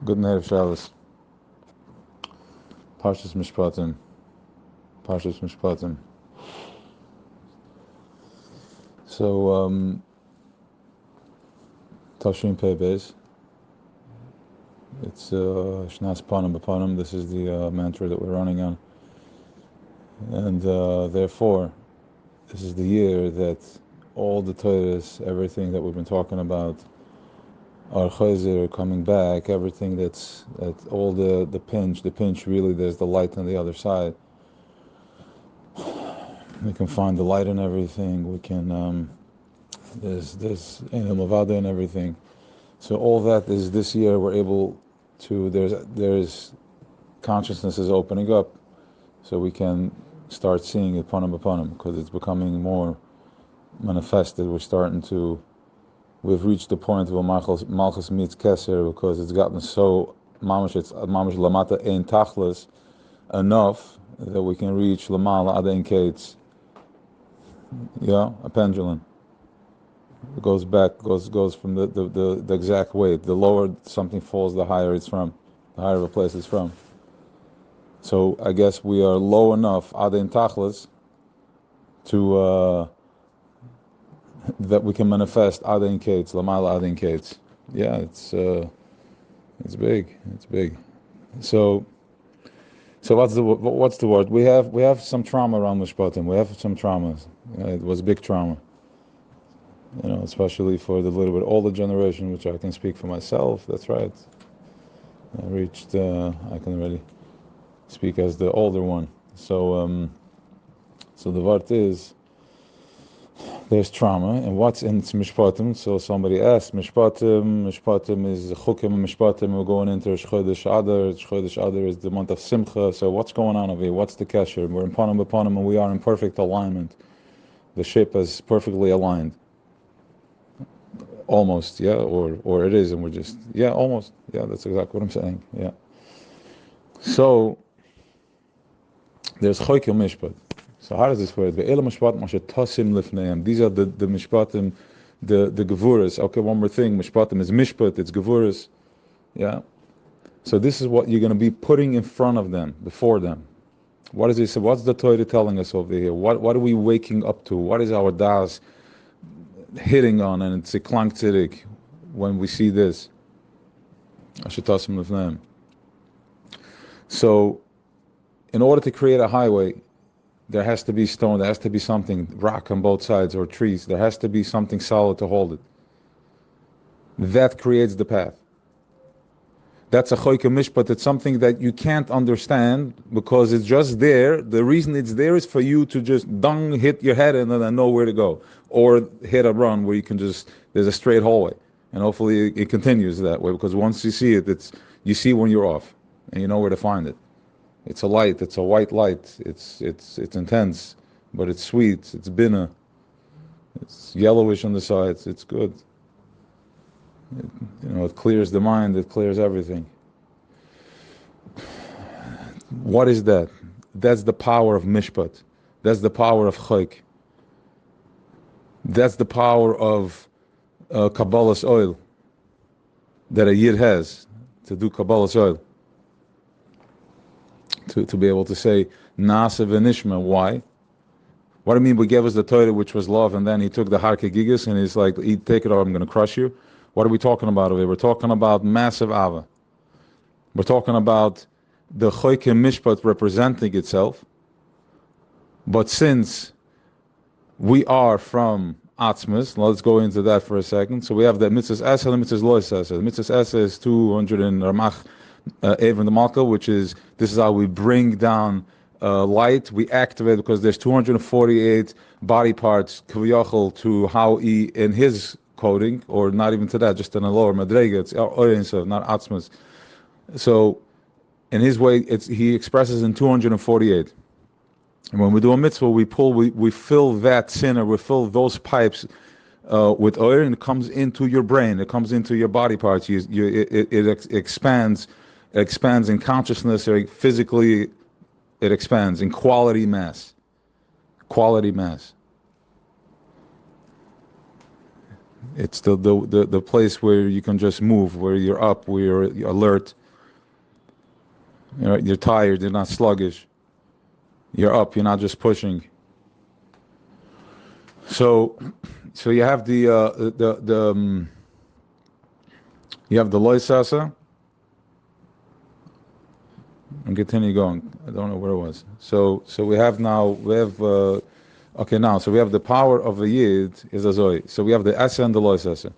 Good night of Shabbos. Parshas Mishpatim. Parshas Mishpatim. So, Tashrim Pei Beis. It's Shnas Panim B'Panim. This is the mantra that we're running on. And therefore, this is the year that all the Torahs, everything that we've been talking about, our chayzer are coming back, everything that all the pinch, really there's the light on the other side. We can find the light in everything, we can, there's Ein Mavada in everything. So all that is this year we're able to, there's consciousness is opening up, so we can start seeing it panim b'panim, because it's becoming more manifested. We've reached the point of Malchus meets Keser, because it's gotten so mamash, it's mamash lamata ein tachlis enough that we can reach lamala ad ein kates. Yeah, a pendulum. It goes back, goes from the exact weight. The lower something falls, the higher it's from, the higher a place it's from. So I guess we are low enough ad ein tachlis to that we can manifest ad ein kates, lamala ad ein kates. Yeah, it's big. It's big. So what's the word? We have some trauma around Mishpatim. We have some traumas. It was a big trauma. Especially for the little bit older generation, which I can speak for myself. That's right. I can already speak as the older one. So the word is, there's trauma, and what's in Mishpatim? So somebody asked, Mishpatim is Chukim Mishpatim, we're going into Chodesh Adar. Chodesh Adar is the month of Simcha. So what's going on over here? What's the kesher? We're in Panim B'Panim, and we are in perfect alignment. The ship is perfectly aligned. Almost, yeah, or it is, and we're just, yeah, almost. Yeah, that's exactly what I'm saying, yeah. So, there's Chokim Mishpat. So how does this work? These are the mishpatim, the gevuras. Okay, one more thing. Mishpatim is mishpat, it's gevuras. Yeah. So this is what you're going to be putting in front of them, before them. What is it? So what's the Torah telling us over here? What are we waking up to? What is our das hitting on? And it's a klang tzirik when we see this. So, in order to create a highway, there has to be stone, there has to be something, rock on both sides, or trees. There has to be something solid to hold it. That creates the path. That's a choyke mishpat. It's something that you can't understand because it's just there. The reason it's there is for you to just hit your head and then know where to go. Or hit a run where you can there's a straight hallway. And hopefully it continues that way, because once you see it, you see when you're off and you know where to find it. It's a light, it's a white light, it's intense, but it's sweet, it's bina, it's yellowish on the sides, it's good. It clears the mind, it clears everything. What is that? That's the power of mishpat. That's the power of chayk. That's the power of Kabbalah's oil that a yid has to do Kabbalah's oil. To be able to say Nasa v'nishma. Why? What do you mean? We gave us the Torah, which was love, and then he took the Har Kegigas and he's like, take it or I'm going to crush you. What are we talking about over here? We're talking about massive Ava. We're talking about the Choyke Mishpat representing itself. But since we are from Atzmas, let's go into that for a second. So we have the Mitzvahs Esa and Mitzvahs Lois Esa. The Mitzvahs Esa is 200 in Ramach Even the Malka, this is how we bring down light. We activate, because there's 248 body parts kaviyachol to how he, in his coding, or not even to that, just in a lower madrega, it's orensa, not atzmas. So in his way, he expresses in 248. And when we do a mitzvah, we fill that sinner, we fill those pipes with oil, and it comes into your brain, it comes into your body parts. It expands. It expands in consciousness, or physically it expands in quality mass. Quality mass. It's the place where you can just move, where you're up, where you're alert. You're tired, you're not sluggish. You're up, you're not just pushing. So you have the loisasa. And continue going. I don't know where it was. So we have the power of a yid is a zoe. So we have the essa and the loisasa.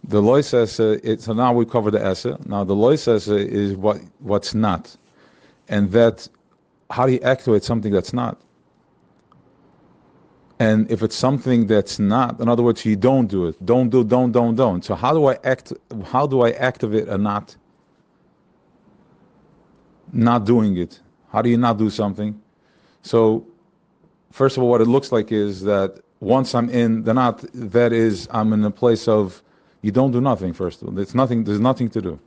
The loisasa, so now we cover the essa. Now the loisasa is what's not, and that how do you activate something that's not? And if it's something that's not, in other words, you don't do it. Don't. So how do I activate a not doing it? How do you not do something? So first of all, what it looks like is that once I'm in the not, that is, I'm in a place of you don't do nothing. First of all, there's nothing to do.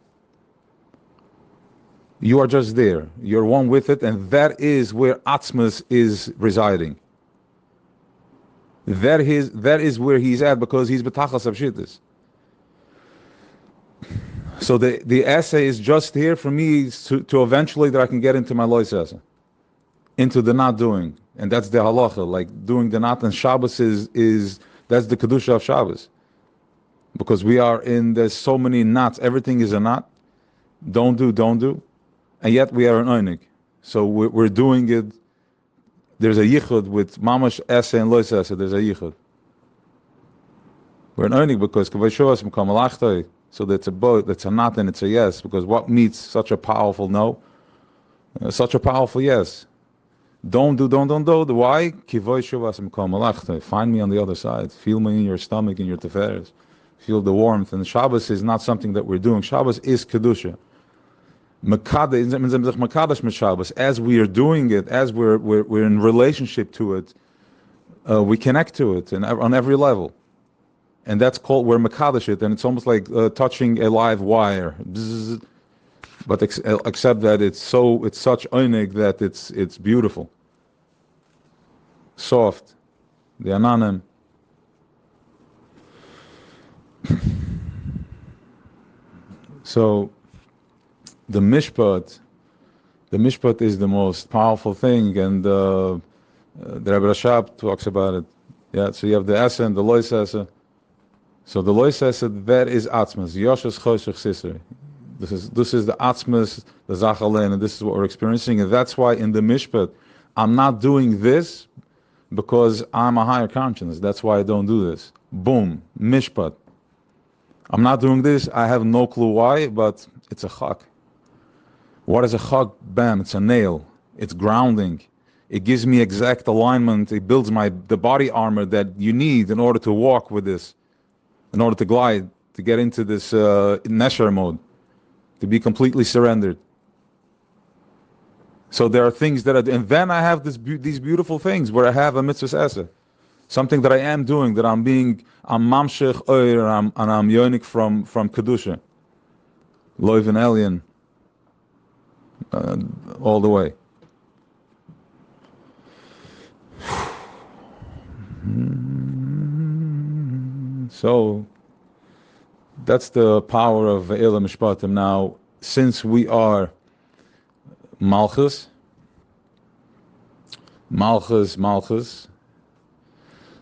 You are just there. You're one with it, and that is where Atzmas is residing. That is where he's at, because he's betachas avshittis. So the essay is just here for me to eventually that I can get into my lois essay, into the not doing, and that's the halacha. Like doing the not, and Shabbos is that's the kedusha of Shabbos, because there's so many nots. Everything is a not. Don't do, and yet we are an oinig. So we're doing it. There's a yichud with mamash essay and lois essay. There's a yichud. We're an oinig because kavayshuvas mekam malachtoi. So that's a both, that's a not and it's a yes, because what meets such a powerful no? Such a powerful yes. Don't do. Why? Find me on the other side. Feel me in your stomach, in your teferes. Feel the warmth. And Shabbos is not something that we're doing. Shabbos is kedusha. As we are doing it, as we're in relationship to it, we connect to it and on every level. And that's called, we're mekadosh it, and it's almost like touching a live wire. Bzzz. But except that it's such oinig that it's beautiful, soft, the ananim. So the mishpat is the most powerful thing, and the Rebbe Rashab talks about it. Yeah, so you have the essa and the lois essa. So the lois essa, that is atzmas. Yoshas choshech sisrei. This is the atzmas, the zachalein, and this is what we're experiencing. And that's why in the mishpat, I'm not doing this because I'm a higher conscience. That's why I don't do this. Boom, mishpat. I'm not doing this. I have no clue why, but it's a chak. What is a chak? Bam, it's a nail. It's grounding. It gives me exact alignment. It builds the body armor that you need in order to walk with this, in order to glide, to get into this nesher mode, to be completely surrendered. So there are things and then I have these beautiful things where I have a mitzvah esa, something that I am doing, that I'm mamshech oir, and I'm yonik from kedusha, loiv and alien, all the way. So that's the power of Ve'ela Mishpatim. Now, since we are Malchus,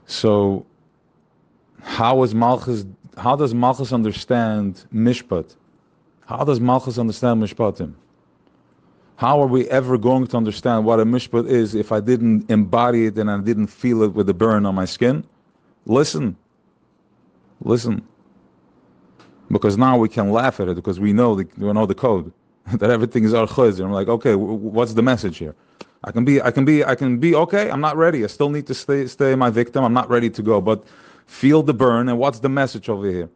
so how does Malchus understand Mishpat? How does Malchus understand Mishpatim? How are we ever going to understand what a Mishpat is if I didn't embody it and I didn't feel it with the burn on my skin? Listen. Because now we can laugh at it, because we know the code that everything is archoiz. I'm like, okay, what's the message here? I can be okay. I'm not ready. I still need to stay my victim. I'm not ready to go. But feel the burn, and what's the message over here?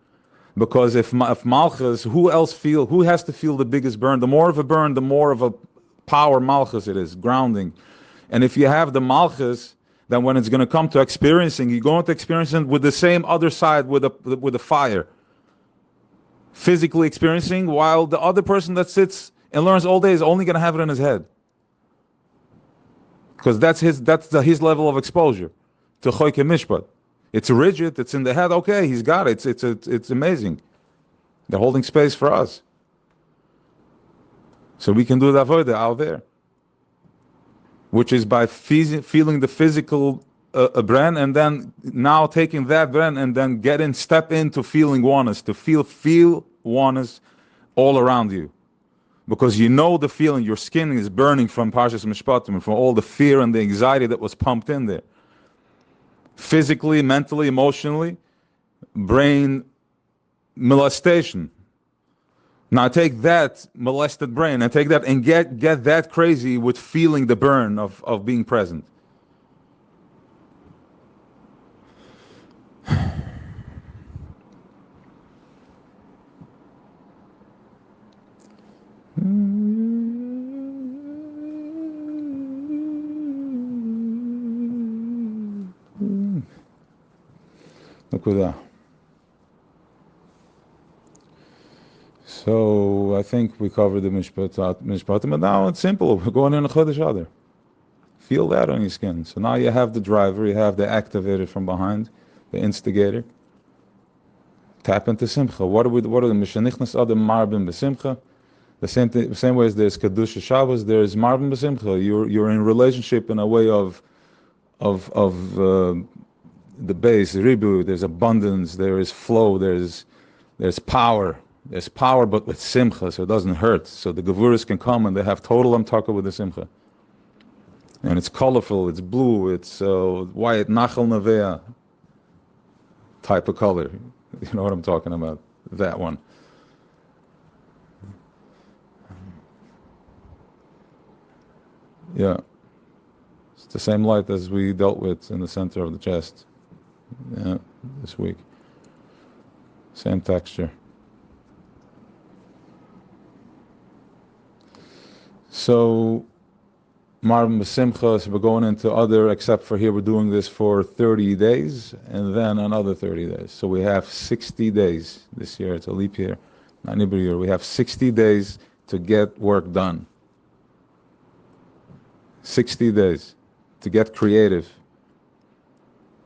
Because if Malchus, who has to feel the biggest burn? The more of a burn, the more of a power Malchus it is, grounding. And if you have the Malchus, then when it's going to come to experiencing, you're going to experience it with the same other side, with the fire. Physically experiencing, while the other person that sits and learns all day is only going to have it in his head. Because that's his level of exposure to Choyke Mishpat. It's rigid, it's in the head, okay, he's got it, it's amazing. They're holding space for us. So we can do the avodah out there, which is by feeling the physical brand, and then now taking that brand and then step into feeling oneness, to feel oneness all around you. Because you know the feeling, your skin is burning from Parshas Mishpatim, from all the fear and the anxiety that was pumped in there. Physically, mentally, emotionally, brain molestation. Now take that molested brain and take that and get that crazy with feeling the burn of being present. Look at that. So I think we covered the mishpatim, but now it's simple. We're going in a chodesh adar. Feel that on your skin. So now you have the driver, you have the activator from behind, the instigator. Tap into simcha. What are the mishanichnas adar marbim b'simcha? The same way as there's kedusha Shabbos, there's marbim b'simcha. You're in relationship in a way of the base, ribu. There's abundance. There is flow. There's power. There's power, but with simcha, so it doesn't hurt. So the gevuras can come and they have total amtaka with the simcha. And it's colorful, it's blue, it's white, nachal nevea type of color. You know what I'm talking about? That one. Yeah. It's the same light as we dealt with in the center of the chest. Yeah, this week. Same texture. So, Marvin B'Simcha, so we're going into other, except for here we're doing this for 30 days, and then another 30 days. So we have 60 days this year, it's a leap year, not Nibur year. We have 60 days to get work done. 60 days to get creative.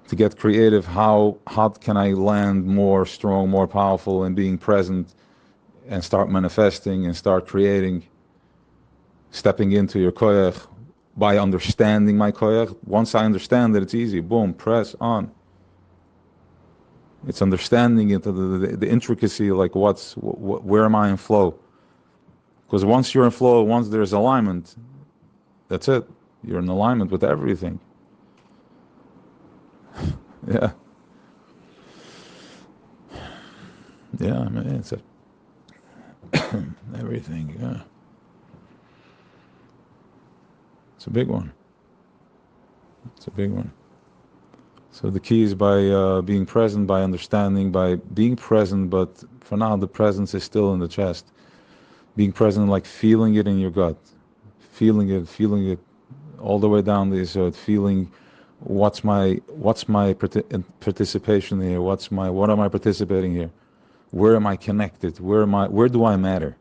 To get creative, how can I land more strong, more powerful in being present and start manifesting and start creating, stepping into your koyach by understanding my koyach. Once I understand that, it's easy, boom, press on. It's understanding it, the intricacy, like where am I in flow? Because once you're in flow, once there's alignment, that's it. You're in alignment with everything. Yeah. Yeah, I mean, it's everything, yeah. It's a big one. It's a big one. So the key is by being present, by understanding, by being present, but for now the presence is still in the chest. Being present, like feeling it in your gut. Feeling it all the way down the yesod, feeling what's my participation here, what am I participating here? Where am I connected? Where do I matter?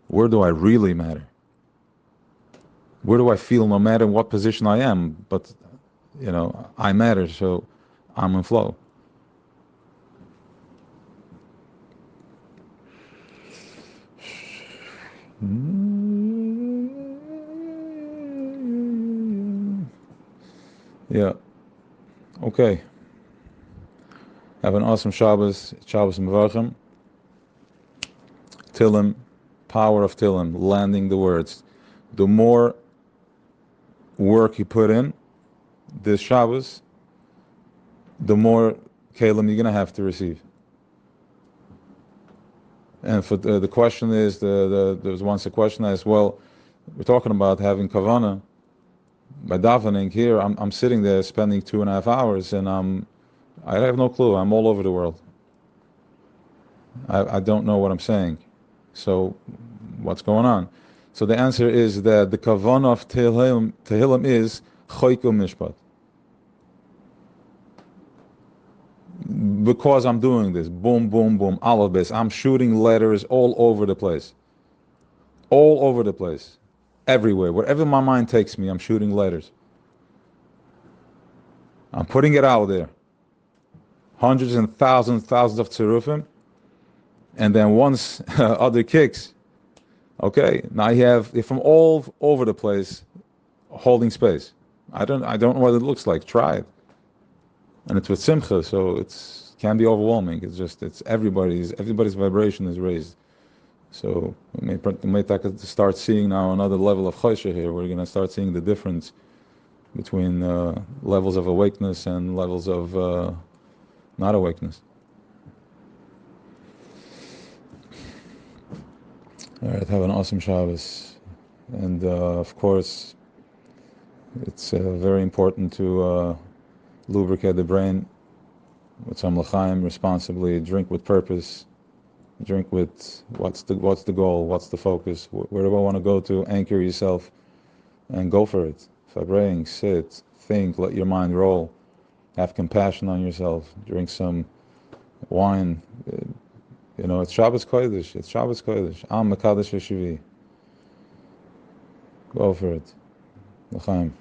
Where do I really matter? Where do I feel, no matter what position I am, but I matter, so I'm in flow. Yeah. Okay. Have an awesome Shabbos Mevarchim. Tillim, power of Tillim, landing the words. The more work you put in this Shabbos, the more Kalim you're going to have to receive. And for the question is, there was once a question asked, well, we're talking about having Kavanah. By davening here, I'm sitting there spending 2.5 hours, and I have no clue. I'm all over the world. I don't know what I'm saying. So what's going on? So the answer is that the kavanah of Tehillim is choiku mishpat. Because I'm doing this, boom, boom, boom, all of this, I'm shooting letters all over the place. All over the place. Everywhere. Wherever my mind takes me, I'm shooting letters. I'm putting it out there. hundreds and thousands of tzirufim, and then once other kicks, okay, now you have from all over the place holding space. I don't know what it looks like. Try it, and it's with simcha, so it's can be overwhelming. It's everybody's vibration is raised. So we may start seeing now another level of choshe here. We're going to start seeing the difference between levels of awakeness and levels of not awakeness. All right, have an awesome Shabbos. And of course, it's very important to lubricate the brain with some l'chaim responsibly, drink with purpose, drink with what's the goal, what's the focus, where do I want to go to, anchor yourself and go for it. Farbreng, sit, think, let your mind roll, have compassion on yourself, drink some wine. It's Shabbos Kodesh, Am Mekadesh Yeshivi. Go for it. L'chaim.